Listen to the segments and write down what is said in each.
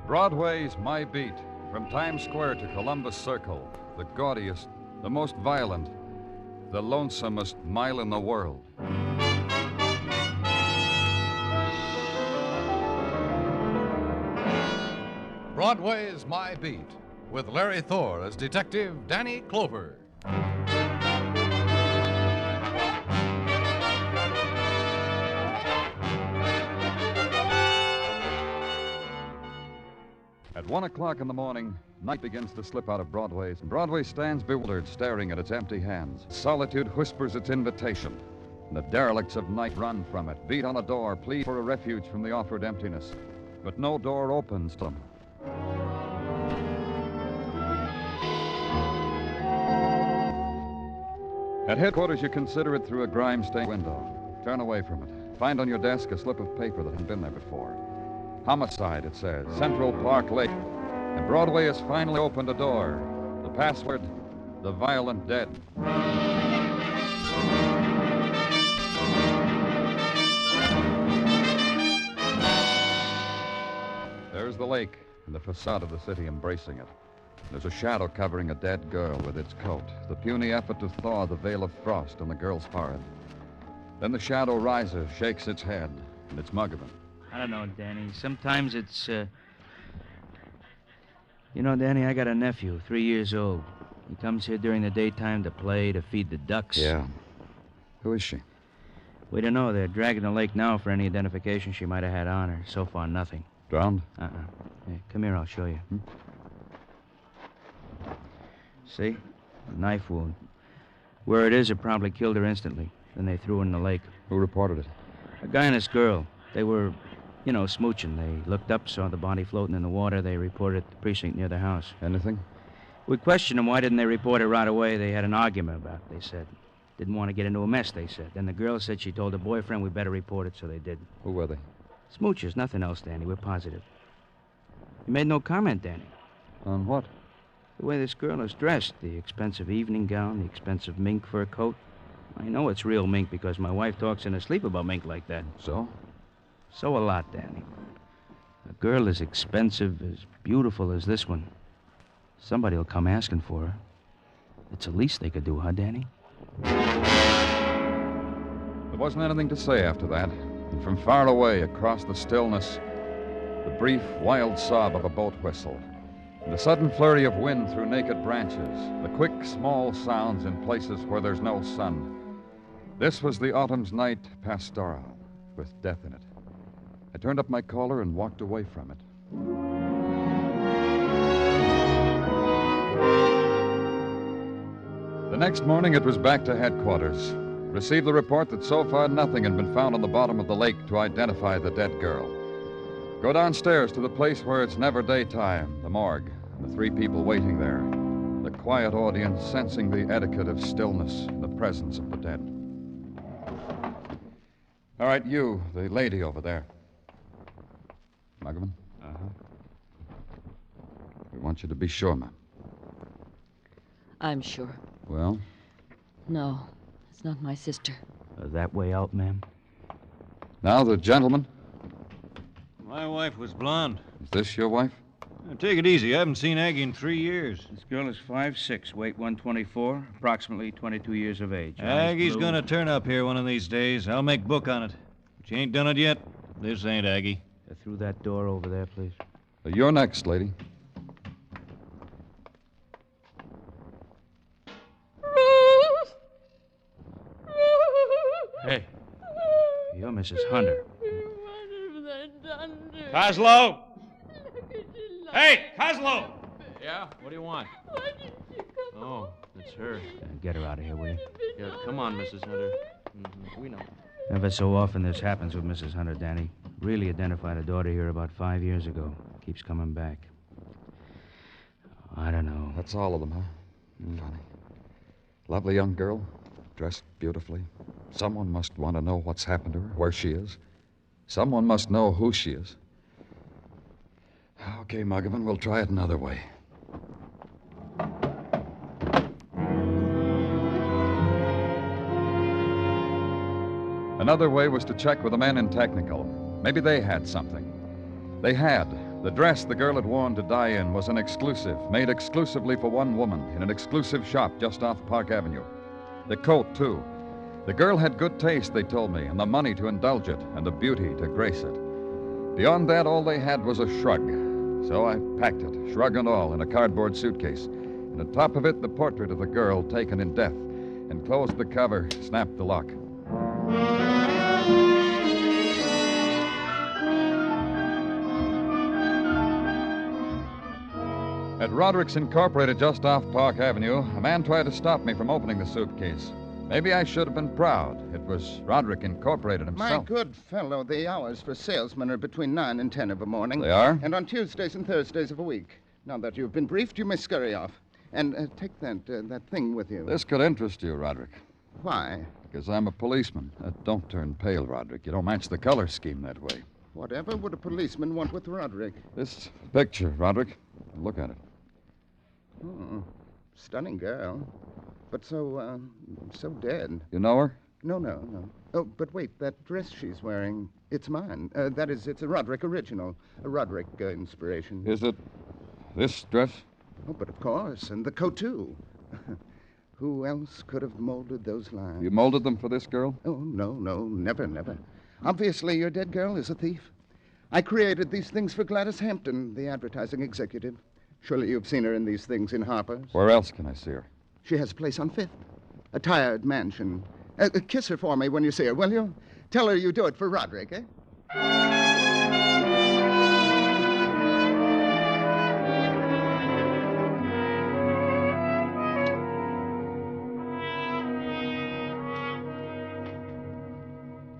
Broadway Is My Beat. From Times Square to Columbus Circle, the gaudiest, the most violent, the lonesomest mile in the world. Broadway Is My Beat, with Larry Thor as Detective Danny Clover. At 1 o'clock in the morning, night begins to slip out of Broadway's. Broadway stands bewildered, staring at its empty hands. Solitude whispers its invitation. And the derelicts of night run from it, beat on a door, plead for a refuge from the offered emptiness. But no door opens to them. At headquarters, you consider it through a grime-stained window. Turn away from it. Find on your desk a slip of paper that hadn't been there before. Homicide, it says. Central Park Lake. And Broadway has finally opened a door. The password, the violent dead. There's the lake and the facade of the city embracing it. There's a shadow covering a dead girl with its coat. The puny effort to thaw the veil of frost on the girl's forehead. Then the shadow rises, shakes its head, and it's Muggavan. I don't know, Danny. Sometimes it's, You know, Danny, I got a nephew, 3 years old. He comes here during the daytime to play, to feed the ducks. Yeah. Who is she? We don't know. They're dragging the lake now for any identification she might have had on her. So far, nothing. Drowned? Here, come here, I'll show you. See? A knife wound. Where it is, it probably killed her instantly. Then they threw her in the lake. Who reported it? A guy and his girl. They were, smooching. They looked up, saw the body floating in the water. They reported at the precinct near the house. Anything? We questioned them. Why didn't they report it right away? They had an argument about it, they said. Didn't want to get into a mess, they said. Then the girl said she told her boyfriend we better report it, so they did. Who were they? Smoochers, nothing else, Danny. We're positive. You made no comment, Danny. On what? The way this girl is dressed. The expensive evening gown, the expensive mink fur coat. I know it's real mink because my wife talks in her sleep about mink like that. So? So a lot, Danny. A girl as expensive, as beautiful as this one. Somebody will come asking for her. It's the least they could do, huh, Danny? There wasn't anything to say after that. And from far away, across the stillness, the brief, wild sob of a boat whistle. And the sudden flurry of wind through naked branches. The quick, small sounds in places where there's no sun. This was the autumn's night pastoral, with death in it. I turned up my collar and walked away from it. The next morning, it was back to headquarters. Received the report that so far nothing had been found on the bottom of the lake to identify the dead girl. Go downstairs to the place where it's never daytime, the morgue, and the 3 people waiting there. The quiet audience sensing the etiquette of stillness in the presence of the dead. All right, you, the lady over there. Muggavan? Uh-huh. We want you to be sure, ma'am. I'm sure. Well? No, it's not my sister. That way out, ma'am? Now, the gentleman. My wife was blonde. Is this your wife? Take it easy. I haven't seen Aggie in 3 years. This girl is 5'6", weight 124, approximately 22 years of age. Aggie's gonna turn up here one of these days. I'll make book on it. But you ain't done it yet. This ain't Aggie. Through that door over there, please. You're next, lady. Hey, you're Mrs. Hunter. What have they done to me? Coslow! Look at you Hey, Coslow! Yeah? What do you want? Why didn't you come Oh, it's her. Get her out of here, will you? Yeah, come on, Mrs. Hunter. We know. Ever so often this happens with Mrs. Hunter, Danny. Really identified a daughter here about 5 years ago. Keeps coming back. I don't know. That's all of them, huh? Funny. Lovely young girl, dressed beautifully. Someone must want to know what's happened to her, where she is. Someone must know who she is. Okay, Muggavan, we'll try it another way. Another way was to check with the men in technical. Maybe they had something. They had, The dress the girl had worn to die in was an exclusive, made exclusively for one woman in an exclusive shop just off Park Avenue. The coat, too. The girl had good taste, they told me, and the money to indulge it, and the beauty to grace it. Beyond that, all they had was a shrug. So I packed it, shrug and all, in a cardboard suitcase. And on top of it, the portrait of the girl taken in death, and closed the cover, snapped the lock. At Roderick's Incorporated just off Park Avenue, a man tried to stop me from opening the suitcase. Maybe I should have been proud. It was Roderick Incorporated himself. My good fellow, the hours for salesmen are between 9 and 10 of a morning. They are? And on Tuesdays and Thursdays of a week. Now that you've been briefed, you may scurry off. And take that thing with you. This could interest you, Roderick. Why? Because I'm a policeman. Don't turn pale, Roderick. You don't match the color scheme that way. Whatever would a policeman want with Roderick? This picture, Roderick. Look at it. Oh, stunning girl. But so dead. You know her? No. Oh, but wait, that dress she's wearing, it's mine. That is, it's a Roderick original. A Roderick inspiration. Is it this dress? Oh, but of course, and the coat, too. Who else could have molded those lines? You molded them for this girl? Oh, no, never. Obviously, your dead girl is a thief. I created these things for Gladys Hampton, the advertising executive. Surely you've seen her in these things in Harper's. Where else can I see her? She has a place on Fifth. A tired mansion. Kiss her for me when you see her, will you? Tell her you do it for Roderick, eh?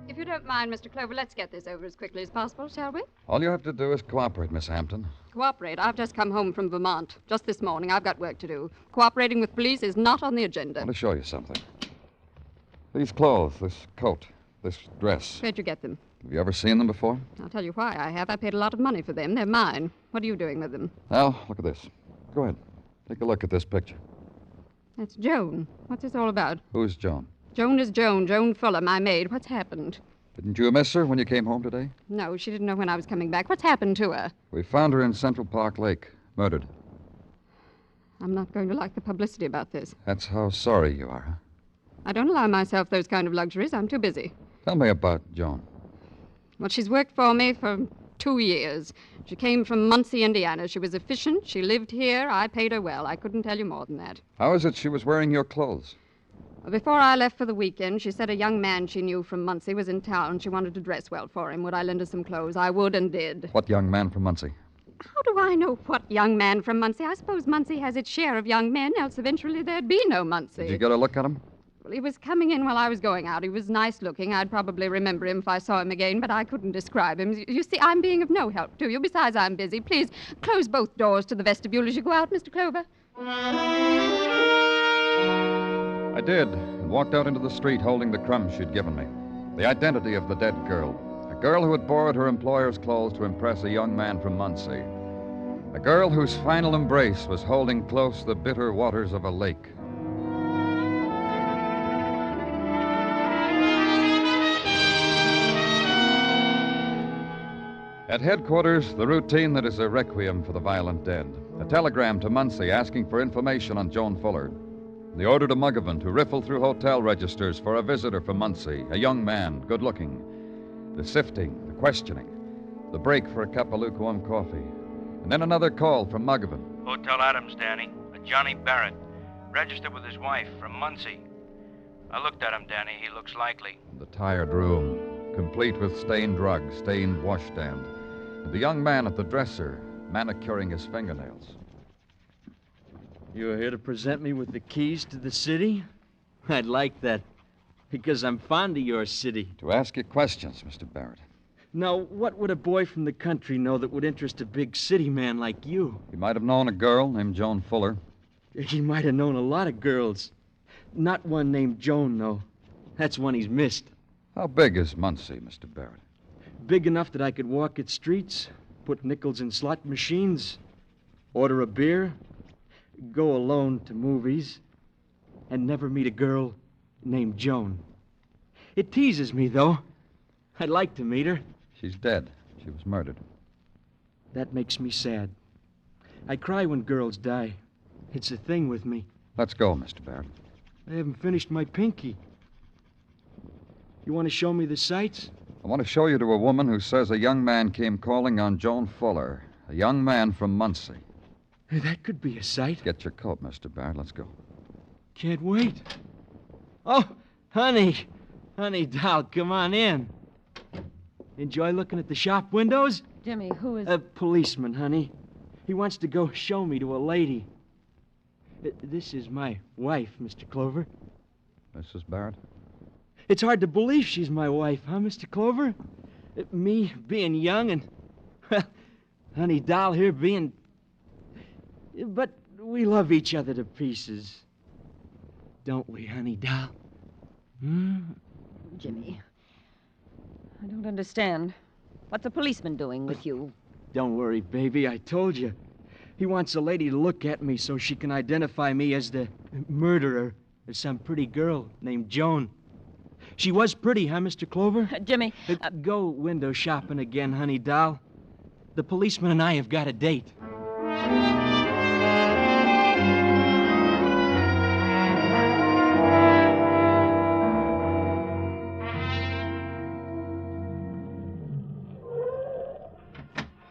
If you don't mind, Mr. Clover, let's get this over as quickly as possible, shall we? All you have to do is cooperate, Miss Hampton. Cooperate? I've just come home from Vermont. Just this morning. I've got work to do. Cooperating with police is not on the I agenda. want to show you something. These clothes, this coat, this dress. Where'd you get them? Have you ever seen them before? I'll tell you why I have. I paid a lot of money for them. They're mine. What are you doing with them? Well, look at this. Go ahead. Take a look at this picture. That's Joan. What's this all about? Who's Joan? Joan is Joan. Joan Fuller, my maid. What's happened? Didn't you miss her when you came home today? No, she didn't know when I was coming back. What's happened to her? We found her in Central Park Lake, murdered. I'm not going to like the publicity about this. That's how sorry you are, huh? I don't allow myself those kind of luxuries. I'm too busy. Tell me about Joan. Well, she's worked for me for 2 years. She came from Muncie, Indiana. She was efficient. She lived here. I paid her well. I couldn't tell you more than that. How is it she was wearing your clothes? Before I left for the weekend, she said a young man she knew from Muncie was in town. She wanted to dress well for him. Would I lend her some clothes? I would and did. What young man from Muncie? How do I know what young man from Muncie? I suppose Muncie has its share of young men, else eventually there'd be no Muncie. Did you get a look at him? Well, he was coming in while I was going out. He was nice looking. I'd probably remember him if I saw him again, but I couldn't describe him. You see, I'm being of no help to you. Besides, I'm busy. Please close both doors to the vestibule as you go out, Mr. Clover. I did, and walked out into the street holding the crumbs she'd given me. The identity of the dead girl. A girl who had borrowed her employer's clothes to impress a young man from Muncie. A girl whose final embrace was holding close the bitter waters of a lake. At headquarters, the routine that is a requiem for the violent dead. A telegram to Muncie asking for information on Joan Fuller. The order to Muggavan to riffle through hotel registers for a visitor from Muncie, a young man, good-looking. The sifting, the questioning, the break for a cup of lukewarm coffee. And then another call from Muggavan. Hotel Adams, Danny. A Johnny Barrett. Registered with his wife from Muncie. I looked at him, Danny. He looks likely. The tired room, complete with stained rug, stained washstand. And the young man at the dresser, manicuring his fingernails. You're here to present me with the keys to the city? I'd like that, because I'm fond of your city. To ask you questions, Mr. Barrett. Now, what would a boy from the country know that would interest a big city man like you? He might have known a girl named Joan Fuller. He might have known a lot of girls. Not one named Joan, though. That's one he's missed. How big is Muncie, Mr. Barrett? Big enough that I could walk its streets, put nickels in slot machines, order a beer, go alone to movies, and never meet a girl named Joan. It teases me, though. I'd like to meet her. She's dead. She was murdered. That makes me sad. I cry when girls die. It's a thing with me. Let's go, Mr. Barrett. I haven't finished my pinky. You want to show me the sights? I want to show you to a woman who says a young man came calling on Joan Fuller, a young man from Muncie. That could be a sight. Get your coat, Mr. Barrett. Let's go. Can't wait. Oh, honey. Honey, doll, come on in. Enjoy looking at the shop windows? Jimmy, who is... A policeman, honey. He wants to go show me to a lady. This is my wife, Mr. Clover. Mrs. Barrett? It's hard to believe she's my wife, huh, Mr. Clover? Me being young and, well, honey doll here being... But we love each other to pieces. Don't we, honey doll? Hmm? Jimmy, I don't understand. What's a policeman doing with you? Don't worry, baby, I told you. He wants a lady to look at me so she can identify me as the murderer of some pretty girl named Joan. She was pretty, huh, Mr. Clover? Jimmy... Go window shopping again, honey doll. The policeman and I have got a date.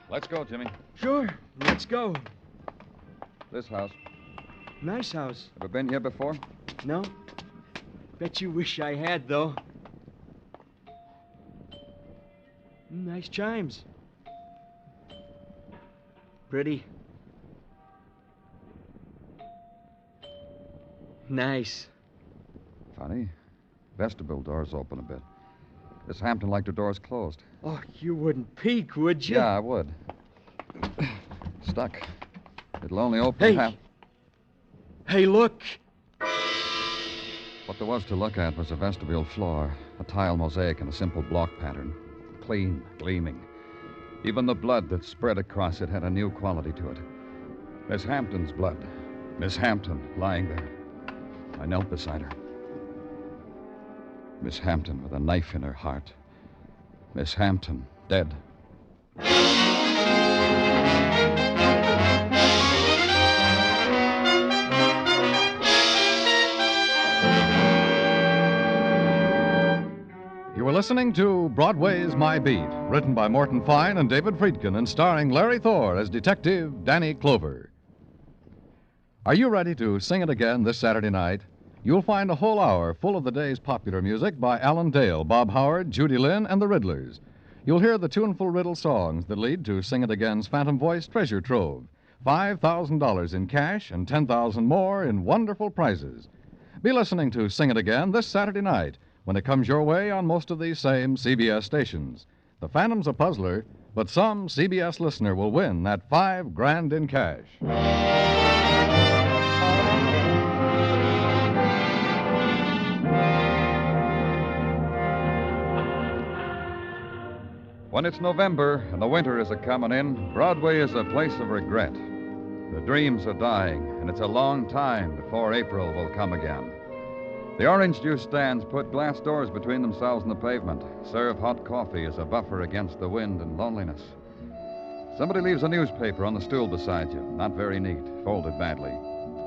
Let's go, Jimmy. Sure, let's go. This house. Nice house. Ever been here before? No? Bet you wish I had, though. Nice chimes. Pretty. Nice. Funny. Vestibule door's open a bit. This Hampton liked her doors closed. Oh, you wouldn't peek, would you? Yeah, I would. Stuck. It'll only open half... Hey, look. What there was to look at was a vestibule floor, a tile mosaic in a simple block pattern. Clean, gleaming. Even the blood that spread across it had a new quality to it. Miss Hampton's blood. Miss Hampton lying there. I knelt beside her. Miss Hampton with a knife in her heart. Miss Hampton, dead. You were listening to Broadway Is My Beat, written by Morton Fine and David Friedkin and starring Larry Thor as Detective Danny Clover. Are you ready to sing it again this Saturday night? You'll find a whole hour full of the day's popular music by Alan Dale, Bob Howard, Judy Lynn, and the Riddlers. You'll hear the tuneful riddle songs that lead to Sing It Again's Phantom Voice Treasure Trove. $5,000 in cash and $10,000 more in wonderful prizes. Be listening to Sing It Again this Saturday night when it comes your way on most of these same CBS stations. The Phantom's a puzzler, but some CBS listener will win that $5,000 in cash. When it's November and the winter is a-comin' in, Broadway is a place of regret. The dreams are dying, and it's a long time before April will come again. The orange juice stands put glass doors between themselves and the pavement, serve hot coffee as a buffer against the wind and loneliness. Somebody leaves a newspaper on the stool beside you, not very neat, folded badly.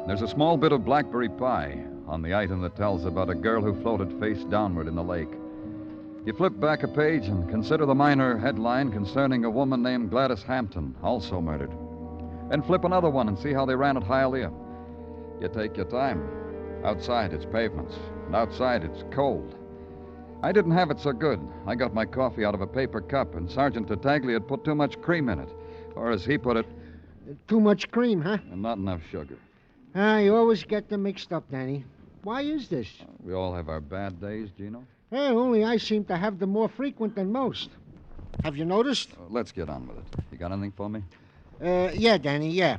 There's a small bit of blackberry pie on the item that tells about a girl who floated face downward in the lake. You flip back a page and consider the minor headline concerning a woman named Gladys Hampton, also murdered. Then flip another one and see how they ran at Hialeah. You take your time. Outside, it's pavements, and outside, it's cold. I didn't have it so good. I got my coffee out of a paper cup, and Sergeant Tartaglia had put too much cream in it. Or, as he put it... Too much cream, huh? And not enough sugar. You always get them mixed up, Danny. Why is this? We all have our bad days, Gino. Only I seem to have them more frequent than most. Have you noticed? Let's get on with it. You got anything for me? Yeah, Danny, yeah.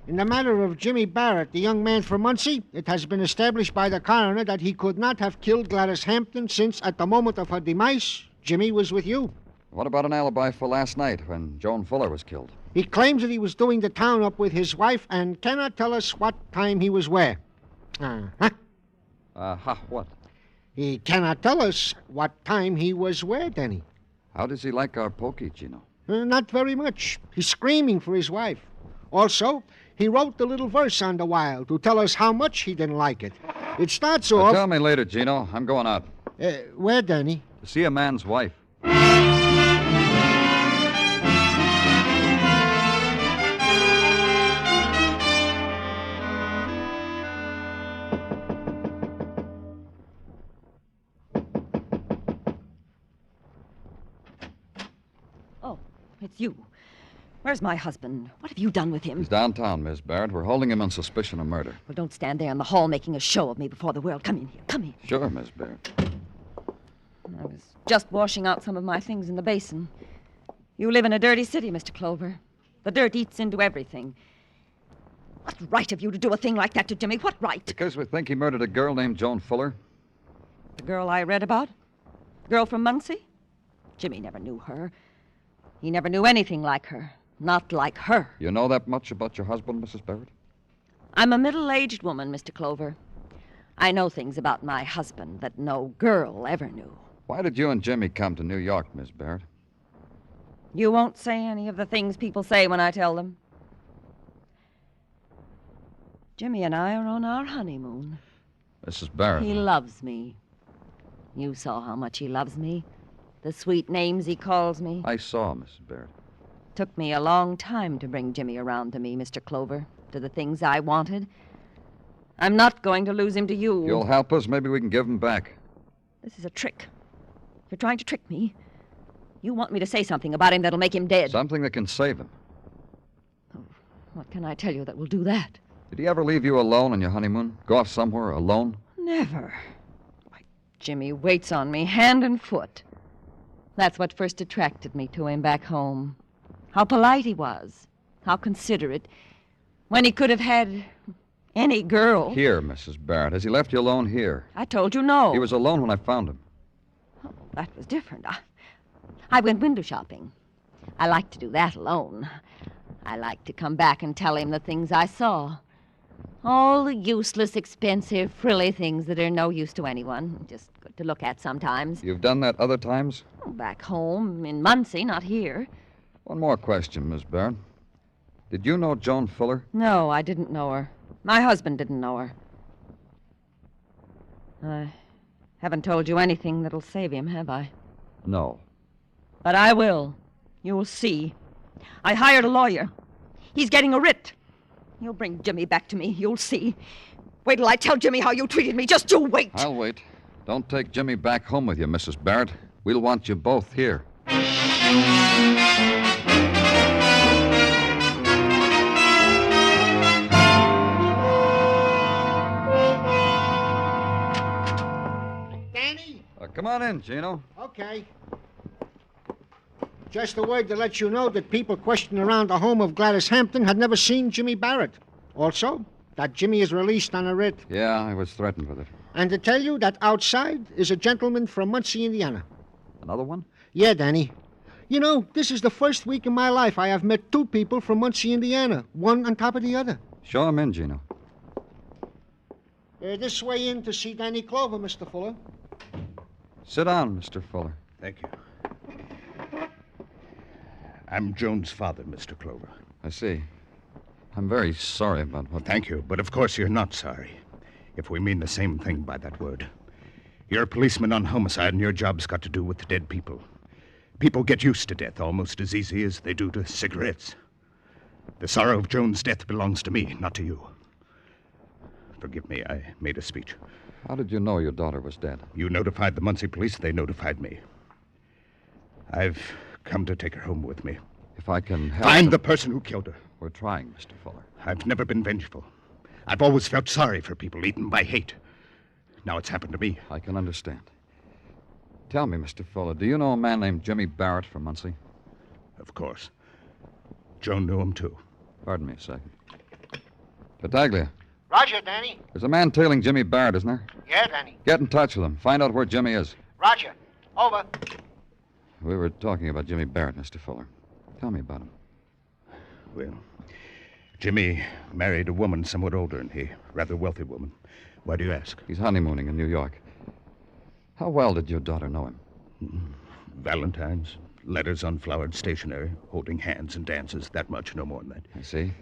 In the matter of Jimmy Barrett, the young man from Muncie, it has been established by the coroner that he could not have killed Gladys Hampton since, at the moment of her demise, Jimmy was with you. What about an alibi for last night when Joan Fuller was killed? He claims that he was doing the town up with his wife and cannot tell us what time he was where. What? He cannot tell us what time he was where, Danny. How does he like our pokey, Gino? Not very much. He's screaming for his wife. Also, he wrote the little verse on the wire to tell us how much he didn't like it. It starts off... Tell me later, Gino. I'm going out. Where, Danny? To see a man's wife. Oh, it's you. Where's my husband? What have you done with him? He's downtown, Miss Barrett. We're holding him on suspicion of murder. Well, don't stand there in the hall making a show of me before the world. Come in here. Come in. Sure, Miss Barrett. I was just washing out some of my things in the basin. You live in a dirty city, Mr. Clover. The dirt eats into everything. What right have you to do a thing like that to Jimmy? What right? Because we think he murdered a girl named Joan Fuller. The girl I read about? The girl from Muncie? Jimmy never knew her. He never knew anything like her. Not like her. You know that much about your husband, Mrs. Barrett? I'm a middle-aged woman, Mr. Clover. I know things about my husband that no girl ever knew. Why did you and Jimmy come to New York, Miss Barrett? You won't say any of the things people say when I tell them. Jimmy and I are on our honeymoon. Mrs. Barrett. He loves me. You saw how much he loves me. The sweet names he calls me. I saw, Mrs. Barrett. Took me a long time to bring Jimmy around to me, Mr. Clover, to the things I wanted. I'm not going to lose him to you. You'll help us? Maybe we can give him back. This is a trick. You're trying to trick me. You want me to say something about him that'll make him dead. Something that can save him. Oh, what can I tell you that will do that? Did he ever leave you alone on your honeymoon? Go off somewhere alone? Never. Why, Jimmy waits on me hand and foot. That's what first attracted me to him back home. How polite he was. How considerate. When he could have had any girl. Here, Mrs. Barrett. Has he left you alone here? I told you no. He was alone when I found him. Oh, that was different. I went window shopping. I like to do that alone. I like to come back and tell him the things I saw. All the useless, expensive, frilly things that are no use to anyone. Just good to look at sometimes. You've done that other times? Oh, back home, in Muncie, not here. One more question, Miss Barrett. Did you know Joan Fuller? No, I didn't know her. My husband didn't know her. I haven't told you anything that'll save him, have I? No. But I will. You'll see. I hired a lawyer. He's getting a writ. He'll bring Jimmy back to me. You'll see. Wait till I tell Jimmy how you treated me. Just you wait. I'll wait. Don't take Jimmy back home with you, Mrs. Barrett. We'll want you both here. Danny? Come on in, Gino. Okay. Just a word to let you know that people questioning around the home of Gladys Hampton had never seen Jimmy Barrett. Also, that Jimmy is released on a writ. Yeah, I was threatened with it. And to tell you that outside is a gentleman from Muncie, Indiana. Another one? Yeah, Danny. You know, this is the first week in my life I have met two people from Muncie, Indiana, one on top of the other. Show him in, Gino. This way in to see Danny Clover, Mr. Fuller. Sit down, Mr. Fuller. Thank you. I'm Joan's father, Mr. Clover. I see. I'm very sorry about what... Thank you, but of course you're not sorry. If we mean the same thing by that word. You're a policeman on homicide, and your job's got to do with dead people. People get used to death almost as easy as they do to cigarettes. The sorrow of Joan's death belongs to me, not to you. Forgive me, I made a speech. How did you know your daughter was dead? You notified the Muncie police, they notified me. I've come to take her home with me. If I can help... Find the person who killed her. We're trying, Mr. Fuller. I've never been vengeful. I've always felt sorry for people eaten by hate. Now it's happened to me. I can understand. Tell me, Mr. Fuller, do you know a man named Jimmy Barrett from Muncie? Of course. Joan knew him, too. Pardon me a second. Tartaglia. Roger, Danny. There's a man tailing Jimmy Barrett, isn't there? Yeah, Danny. Get in touch with him. Find out where Jimmy is. Roger. Over. We were talking about Jimmy Barrett, Mr. Fuller. Tell me about him. Well, Jimmy married a woman somewhat older than he, rather wealthy woman. Why do you ask? He's honeymooning in New York. How well did your daughter know him? Valentine's, Letters on flowered stationery, holding hands and dances. That much, no more than that. I see.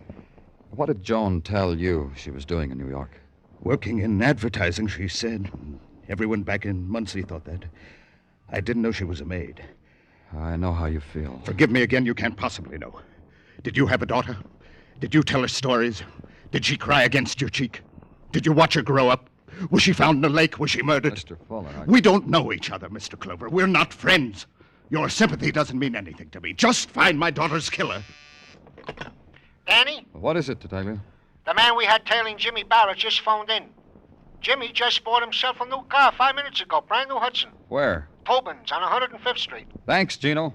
What did Joan tell you she was doing in New York? Working in advertising, she said. Everyone back in Muncie thought that. I didn't know she was a maid. I know how you feel. Forgive me again, you can't possibly know. Did you have a daughter? Did you tell her stories? Did she cry against your cheek? Did you watch her grow up? Was she found in a lake? Was she murdered? Mr. Fuller, We don't know each other, Mr. Clover. We're not friends. Your sympathy doesn't mean anything to me. Just find my daughter's killer. Danny, What is it, Tartaglia? the man we had tailing Jimmy Barrett just phoned in. Jimmy just bought himself a new car 5 minutes ago, brand new Hudson. Where? Tobin's on 105th Street. Thanks, Gino.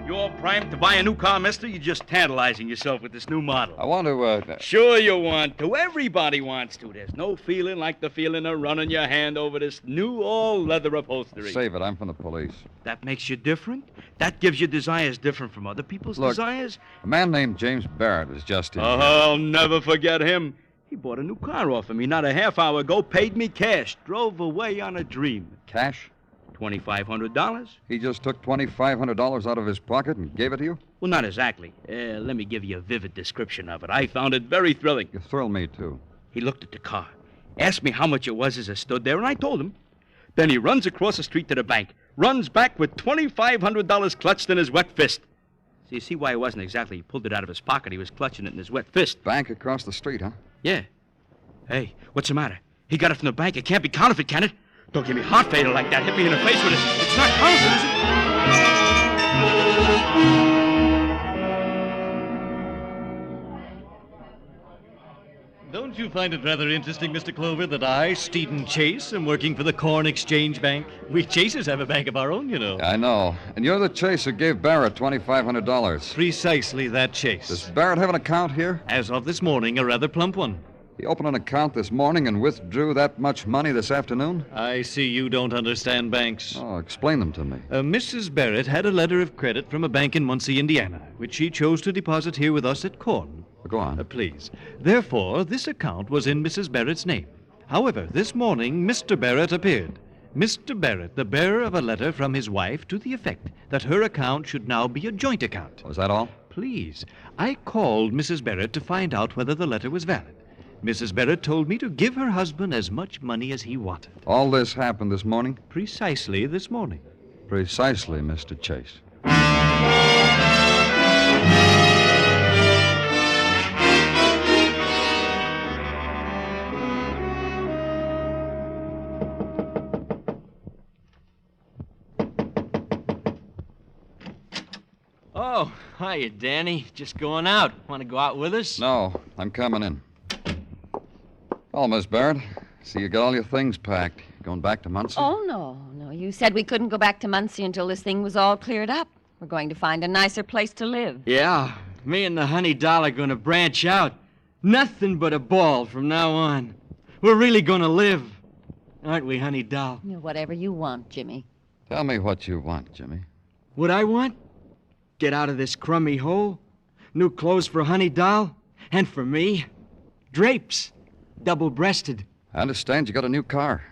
You all primed to buy a new car, mister? You're just tantalizing yourself with this new model. I want to, Sure you want to. Everybody wants to. There's no feeling like the feeling of running your hand over this new all-leather upholstery. Save it. I'm from the police. That makes you different? That gives you desires different from other people's Look, desires? A man named James Barrett was just in here. I'll never forget him. He bought a new car off of me not a half hour ago, paid me cash, drove away on a dream. Cash? $2,500? He just took $2,500 out of his pocket and gave it to you? Well, not exactly. Let me give you a vivid description of it. I found it very thrilling. You thrill me, too. He looked at the car, asked me how much it was as I stood there, and I told him. Then he runs across the street to the bank, runs back with $2,500 clutched in his wet fist. So you see why it wasn't exactly he pulled it out of his pocket. He was clutching it in his wet fist. Bank across the street, huh? Yeah. Hey, what's the matter? He got it from the bank. It can't be counterfeit, can it? Don't give me heart failure like that. Hit me in the face with it. It's not counterfeit, is it? Don't you find it rather interesting, Mr. Clover, that I, Stephen Chase, am working for the Corn Exchange Bank? We Chasers have a bank of our own, you know. I know. And you're the Chase who gave Barrett $2,500. Precisely that Chase. Does Barrett have an account here? As of this morning, a rather plump one. He opened an account this morning and withdrew that much money this afternoon? I see you don't understand banks. Oh, explain them to me. Mrs. Barrett had a letter of credit from a bank in Muncie, Indiana, which she chose to deposit here with us at Corn. Go on. Please. Therefore, this account was in Mrs. Barrett's name. However, this morning, Mr. Barrett appeared. Mr. Barrett, the bearer of a letter from his wife to the effect that her account should now be a joint account. Was that all? Please. I called Mrs. Barrett to find out whether the letter was valid. Mrs. Barrett told me to give her husband as much money as he wanted. All this happened this morning? Precisely this morning. Precisely, Mr. Chase. Oh, hiya, Danny. Just going out. Want to go out with us? No, I'm coming in. Oh, Miss Barrett. See you got all your things packed. Going back to Muncie? Oh, no. You said we couldn't go back to Muncie until this thing was all cleared up. We're going to find a nicer place to live. Yeah, me and the Honey Doll are going to branch out. Nothing but a ball from now on. We're really going to live. Aren't we, Honey Doll? Whatever you want, Jimmy. Tell me what you want, Jimmy. What I want? Get out of this crummy hole. New clothes for Honey Doll. And for me. Drapes. Double-breasted. I understand you got a new car.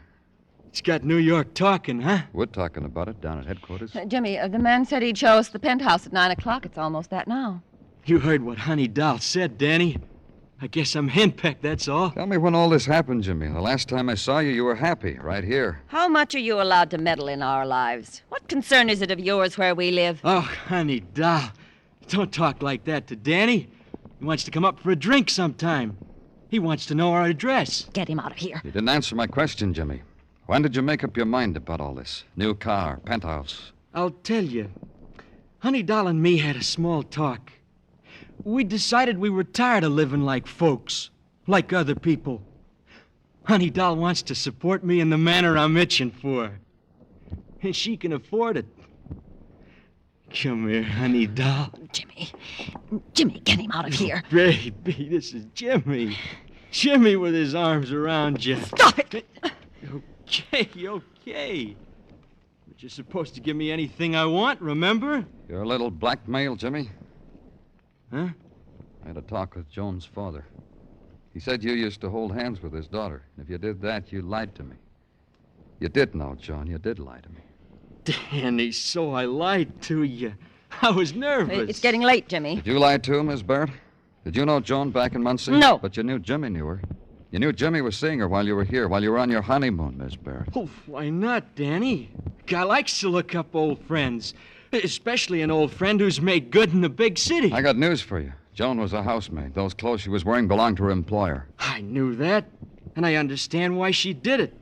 It's got New York talking, huh? We're talking about it down at headquarters. Jimmy, the man said he'd show us the penthouse at 9 o'clock. It's almost that now. You heard what Honey Doll said, Danny. I guess I'm henpecked, that's all. Tell me when all this happened, Jimmy. The last time I saw you, you were happy, right here. How much are you allowed to meddle in our lives? What concern is it of yours where we live? Oh, Honey Doll, don't talk like that to Danny. He wants to come up for a drink sometime. He wants to know our address. Get him out of here. You didn't answer my question, Jimmy. When did you make up your mind about all this? New car, penthouse. I'll tell you. Honey Doll and me had a small talk. We decided we were tired of living like folks, like other people. Honey Doll wants to support me in the manner I'm itching for. And she can afford it. Come here, Honey Doll. Jimmy, get him out of here. Baby, this is Jimmy. Jimmy with his arms around you. Stop it! Okay. But you're supposed to give me anything I want, remember? You're a little blackmail, Jimmy. Huh? I had a talk with Joan's father. He said you used to hold hands with his daughter. If you did that, you lied to me. You did know, Joan. You did lie to me. Danny, so I lied to you. I was nervous. It's getting late, Jimmy. Did you lie to him, Miss Barrett? Did you know Joan back in Muncie? No. But you knew Jimmy knew her. You knew Jimmy was seeing her while you were here, while you were on your honeymoon, Miss Barrett. Oh, why not, Danny? Guy likes to look up old friends, especially an old friend who's made good in the big city. I got news for you. Joan was a housemaid. Those clothes she was wearing belonged to her employer. I knew that, and I understand why she did it.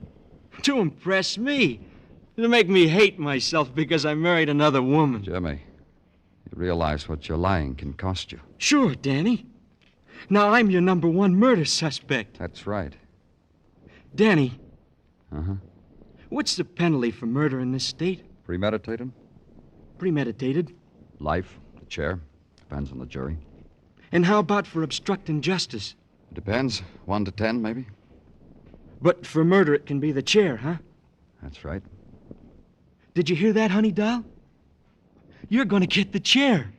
To impress me. To make me hate myself because I married another woman. Jimmy, you realize what your lying can cost you. Sure, Danny. Now I'm your number one murder suspect. That's right. Danny. Uh-huh. What's the penalty for murder in this state? Premeditated? Premeditated. Life, the chair. Depends on the jury. And how about for obstructing justice? Depends. 1 to 10, maybe. But for murder, it can be the chair, huh? That's right. Did you hear that, honey doll? You're going to get the chair.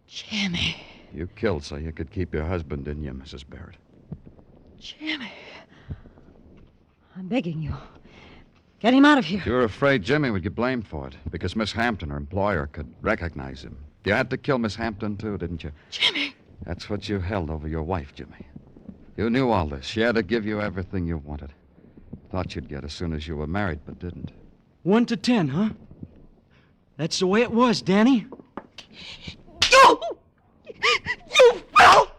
Jimmy. You killed so you could keep your husband, didn't you, Mrs. Barrett? Jimmy. I'm begging you. Get him out of here. You were afraid Jimmy would get blamed for it because Miss Hampton, her employer, could recognize him. You had to kill Miss Hampton, too, didn't you? Jimmy. That's what you held over your wife, Jimmy. You knew all this. She had to give you everything you wanted. Thought you'd get as soon as you were married, but didn't. 1 to 10, huh? That's the way it was, Danny. You! You filth!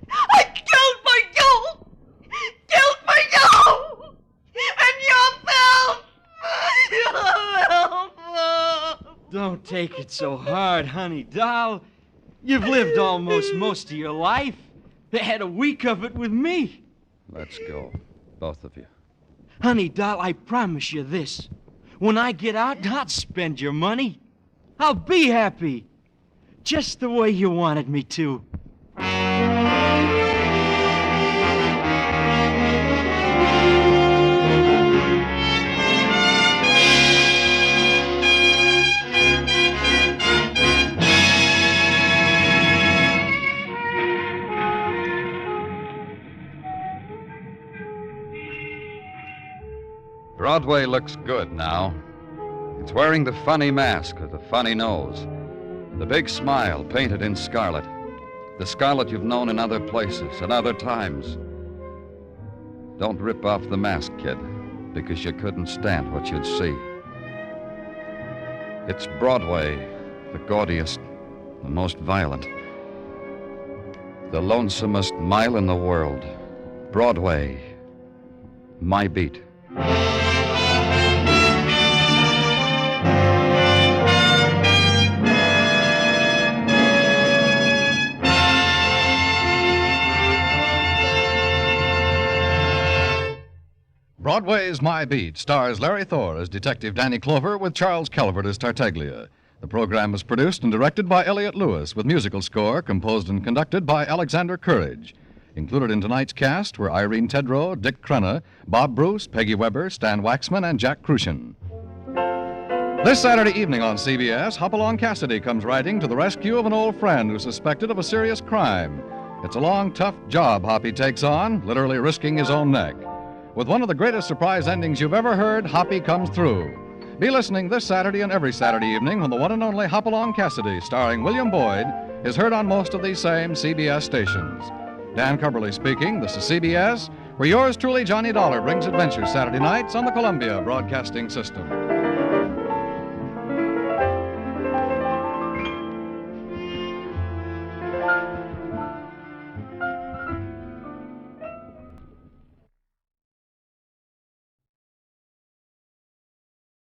I killed my you! Killed my you! And you filth! Don't take it so hard, honey doll. You've lived almost most of your life. They had a week of it with me. Let's go. Both of you. Honey doll, I promise you this. When I get out, I'll spend your money. I'll be happy. Just the way you wanted me to. Broadway looks good now. It's wearing the funny mask with the funny nose, and the big smile painted in scarlet. The scarlet you've known in other places and other times. Don't rip off the mask, kid, because you couldn't stand what you'd see. It's Broadway, the gaudiest, the most violent, the lonesomest mile in the world. Broadway, my beat. Broadway Is My Beat stars Larry Thor as Detective Danny Clover with Charles Calvert as Tartaglia. The program was produced and directed by Elliott Lewis with musical score composed and conducted by Alexander Courage. Included in tonight's cast were Irene Tedrow, Dick Crenna, Bob Bruce, Peggy Weber, Stan Waxman, and Jack Kruschen. This Saturday evening on CBS, Hopalong Cassidy comes riding to the rescue of an old friend who's suspected of a serious crime. It's a long, tough job Hoppy takes on, literally risking his own neck. With one of the greatest surprise endings you've ever heard, Hoppy comes through. Be listening this Saturday and every Saturday evening when the one and only Hopalong Cassidy, starring William Boyd, is heard on most of these same CBS stations. Dan Cumberly speaking. This is CBS, where yours truly, Johnny Dollar, brings adventures Saturday nights on the Columbia Broadcasting System.